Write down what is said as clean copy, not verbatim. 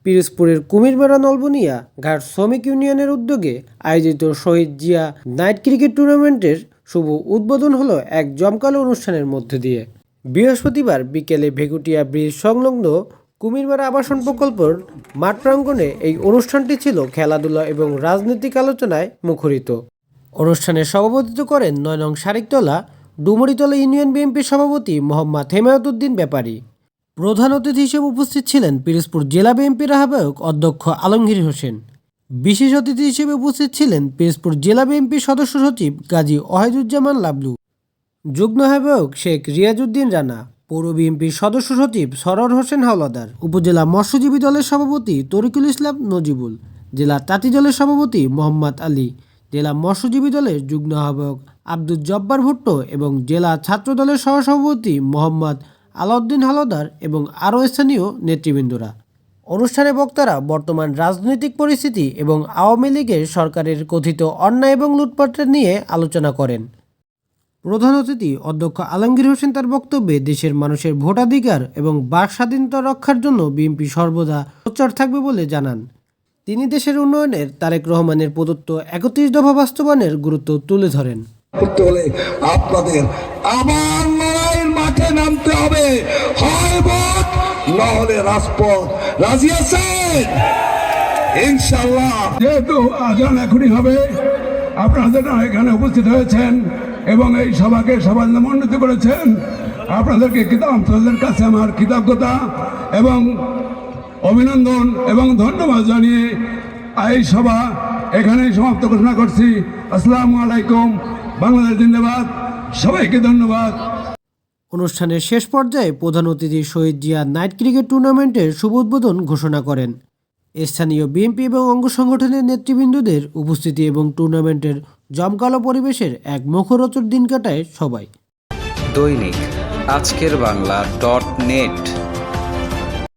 পিরোজপুরের কুমিরমারা নলবনিয়া ঘাট শ্রমিক ইউনিয়নের উদ্যোগে আয়োজিত শহীদ জিয়া নাইট ক্রিকেট টুর্নামেন্টের শুভ উদ্বোধন হলো এক জমকালো অনুষ্ঠানের মধ্য দিয়ে। বৃহস্পতিবার বিকেলে ভেগুটিয়া ব্রিজ সংলগ্ন কুমিরমারা আবাসন প্রকল্পের মাঠ প্রাঙ্গণে এই অনুষ্ঠানটি ছিল খেলাধুলা এবং রাজনৈতিক আলোচনায় মুখরিত। অনুষ্ঠানে সভাপতিত্ব করেন ৯ নং শারিকতলা ডুমুরিতলা ইউনিয়ন বিএনপির সভাপতি মোহাম্মদ হেমায়েতুদ্দিন ব্যাপারী। প্রধান অতিথি হিসেবে উপস্থিত ছিলেন পিরোজপুর জেলা বিএনপির আহ্বায়ক অধ্যক্ষ আলমগীর হোসেন। বিশেষ অতিথি হিসেবে উপস্থিত ছিলেন পিরোজপুর জেলা বিএনপির সদস্য সচিব গাজী ওয়াহিদুজ্জামান লাবলু, যুগ্ম আহ্বায়ক শেখ রিয়াজউদ্দিন রানা, পৌর বিএনপির সদস্য সচিব সরওয়ার হোসেন হাওলাদার, উপজেলা মৎস্যজীবী দলের সভাপতি তরিকুল ইসলাম নজিবুল, জেলা তাঁতি দলের সভাপতি মোহাম্মদ আলী, জেলা মৎস্যজীবী দলের যুগ্ম আহ্বায়ক আব্দুল জব্বার ভুট্টো এবং জেলা ছাত্র দলের সহসভাপতি মোহাম্মদ আলাউদ্দিন হাওলাদার এবং আরও স্থানীয় নেতৃবৃন্দরা। অনুষ্ঠানে বক্তারা বর্তমান রাজনৈতিক পরিস্থিতি এবং আওয়ামী লীগের সরকারের কথিত অন্যায় এবং লুটপাট নিয়ে আলোচনা করেন। প্রধান অতিথি অধ্যক্ষ আলমগীর হোসেন তার বক্তব্যে দেশের মানুষের ভোটাধিকার এবং বাক স্বাধীনতা রক্ষার জন্য বিএনপি সর্বদা সোচ্চার থাকবে বলে জানান। তিনি দেশের উন্নয়নের তারেক রহমানের প্রদত্ত ৩১ দফা বাস্তবায়নের গুরুত্ব তুলে ধরেন। আপনাদের আবার লড়াইয়ের মাঠে নামতে হবে, হয় ভোট নহলে রাজপথ। রাজি আছেন ইনশাআল্লাহ? যেহেতু আজান এখনই হবে, আপনারা এখানে উপস্থিত হয়েছেন এবং এই সভাকে সবার মনোনীত করেছেন, আপনাদের কাছে আমার কৃতজ্ঞতা এবং অভিনন্দন এবং ধন্যবাদ জানিয়ে এই সভা এখানেই সমাপ্ত ঘোষণা করছি। আসসালামু আলাইকুম, বাংলাদেশ জিন্দাবাদ, সবাইকে ধন্যবাদ। অনুষ্ঠানের শেষ পর্যায়ে প্রধান অতিথি শহীদ জিয়া নাইট ক্রিকেট টুর্নামেন্টের শুভ উদ্বোধন ঘোষণা করেন। স্থানীয় বিএনপি এবং অঙ্গ সংগঠনের নেতৃবৃন্দদের উপস্থিতি এবং টুর্নামেন্টের জমকালো পরিবেশের এক মুখরোচক দিন কাটায় সবাই। দৈনিক আজকের বাংলা .net